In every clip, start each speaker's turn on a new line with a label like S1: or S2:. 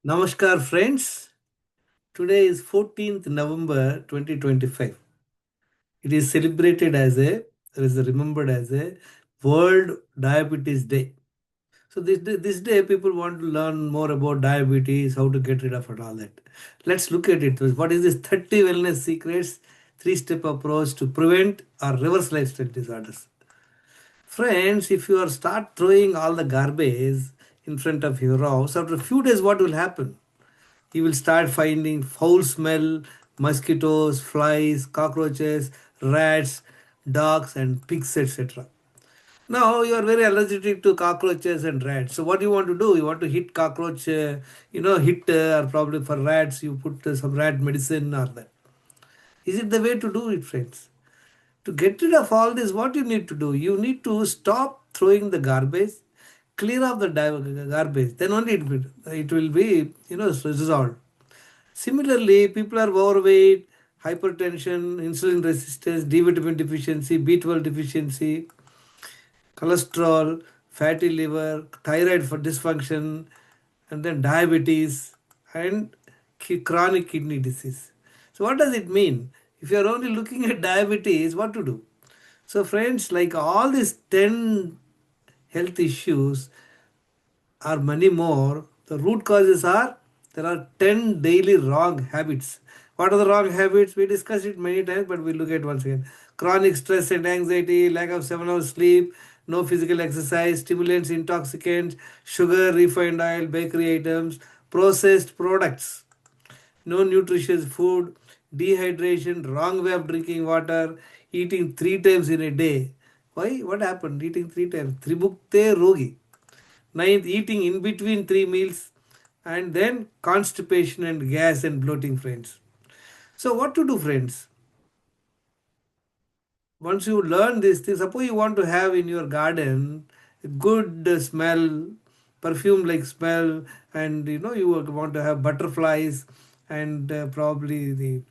S1: Namaskar, friends. Today is 14th November 2025. It is celebrated remembered as a World Diabetes Day. So this day, people want to learn more about diabetes, how to get rid of it, all that. Let's look at it. What is this 30 wellness secrets, three-step approach to prevent or reverse lifestyle disorders? Friends, if you are start throwing all the garbage in front of your house, after a few days, what will happen? You will start finding foul smell, mosquitoes, flies, cockroaches, rats, dogs, and pigs, etc. Now you are very allergic to cockroaches and rats. So what do you want to do? You want to hit cockroach, or probably for rats, you put some rat medicine or that. Is it the way to do it, friends? To get rid of all this, what you need to do? You need to stop throwing the garbage, clear off the garbage. Then only it will be resolved. Similarly, people are overweight, hypertension, insulin resistance, D vitamin deficiency, B12 deficiency, cholesterol, fatty liver, thyroid for dysfunction, and then diabetes and chronic kidney disease. So, what does it mean? If you are only looking at diabetes, what to do? So, friends, like all these 10 health issues, or many more, the root causes are there are 10 daily wrong habits. What are the wrong habits? We discussed it many times, but we'll look at once again. Chronic stress and anxiety, lack of 7 hours sleep, no physical exercise, stimulants, intoxicants, sugar, refined oil, bakery items, processed products, no nutritious food, dehydration, wrong way of drinking water, eating 3 times in a day. Why? What happened? Eating 3 times. Tribukte rogi. Ninth, eating in between three meals, and then constipation and gas and bloating, friends. So, what to do, friends? Once you learn these things, suppose you want to have in your garden a good smell, perfume like smell, and you want to have butterflies and probably the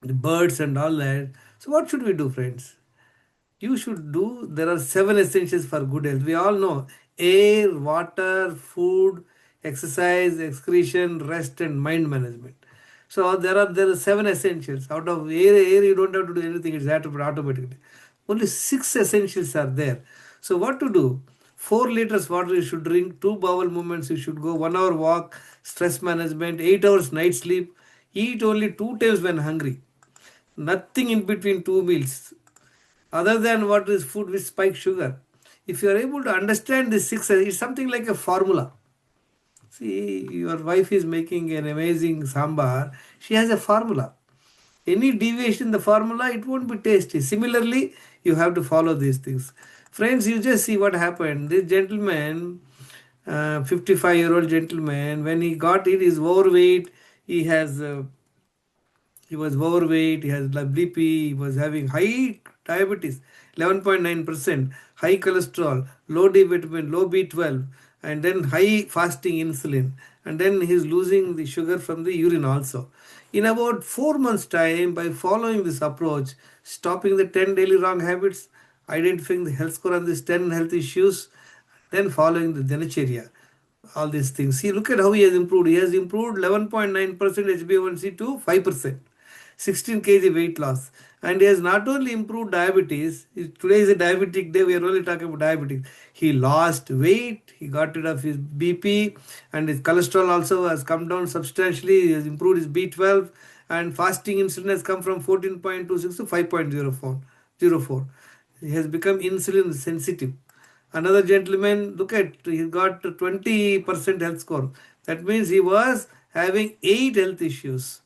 S1: birds and all that. So, what should we do, friends? You should do, there are 7 essentials for good health. We all know air, water, food, exercise, excretion, rest, and mind management. So there are 7 essentials. Out of air you don't have to do anything, it's happened automatically. Only 6 essentials are there. So what to do? 4 liters water you should drink, 2 bowel movements you should go, 1 hour walk, stress management, 8 hours night sleep, eat only 2 times when hungry, nothing in between 2 meals other than what is food with spike sugar. If you are able to understand this six, it's something like a formula. See, your wife is making an amazing sambar. She has a formula. Any deviation in the formula, it won't be tasty. Similarly, you have to follow these things. Friends, you just see what happened. This gentleman, 55-year-old gentleman, when he got it, he's overweight. He was overweight, he has BP, he was having high diabetes, 11.9%, high cholesterol, low D vitamin, low B12, and then high fasting insulin. And then he's losing the sugar from the urine also. In about 4 months' time, by following this approach, stopping the 10 daily wrong habits, identifying the health score on these 10 health issues, then following the Dinacharya, all these things. See, look at how he has improved. He has improved 11.9% HbA1c to 5%, 16 kg weight loss. And he has not only improved diabetes, today is a diabetic day, we are only talking about diabetes. He lost weight, he got rid of his BP, and his cholesterol also has come down substantially. He has improved his B12, and fasting insulin has come from 14.26 to 5.04. He has become insulin sensitive. Another gentleman, look at, he got 20% health score. That means he was having 8 health issues.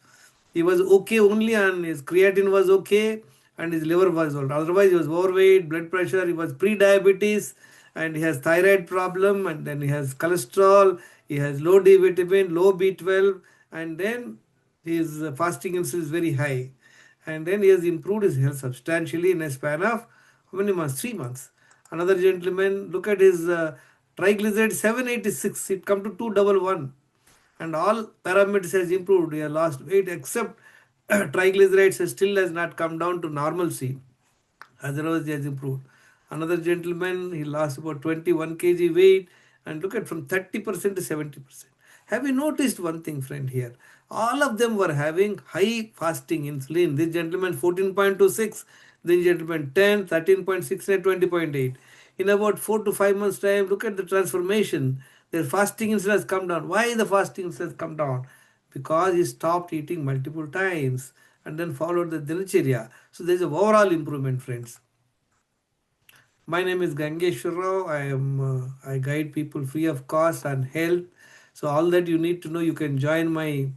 S1: He was okay only on his creatine was okay and his liver was all. Otherwise, he was overweight, blood pressure, he was pre-diabetes, and he has thyroid problem, and then he has cholesterol, he has low D vitamin, low B12, and then his fasting insulin is very high. And then he has improved his health substantially in a span of how many months? 3 months. Another gentleman, look at his triglyceride 786, it come to 211, and all parameters has improved. He has lost weight except triglycerides still has not come down to normalcy. Otherwise, he has improved. Another gentleman, he lost about 21 kg weight, and look at from 30% to 70%. Have you noticed one thing, friend, here? All of them were having high fasting insulin. This gentleman 14.26, this gentleman 10, 13.69, 20.8. In about 4 to 5 months' time, look at the transformation. Their fasting insulin has come down. Why the fasting insulin has come down? Because he stopped eating multiple times and then followed the dinacharya. So there is an overall improvement, friends. My name is Gangeshwar Rao. I guide people free of cost on health. So all that you need to know, you can join my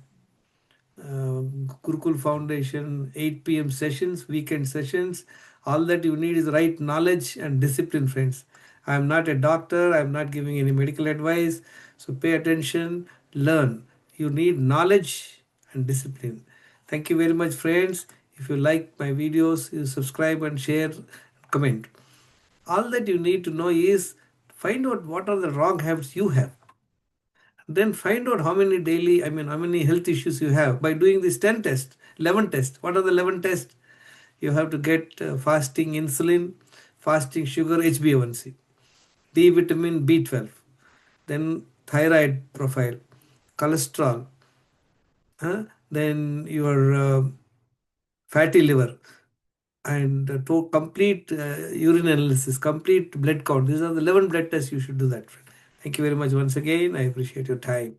S1: Gurukul Foundation 8 p.m. sessions, weekend sessions. All that you need is right knowledge and discipline, friends. I am not a doctor. I am not giving any medical advice. So pay attention, learn. You need knowledge and discipline. Thank you very much, friends. If you like my videos, you subscribe and share, comment. All that you need to know is find out what are the wrong habits you have. Then find out how many daily, how many health issues you have by doing this 10 test, 11 test. What are the 11 tests? You have to get fasting insulin, fasting sugar, HbA1c, D vitamin, B12, then thyroid profile, cholesterol, then your fatty liver, and to complete urine analysis, complete blood count. These are the 11 blood tests you should do that. Thank you very much once again. I appreciate your time.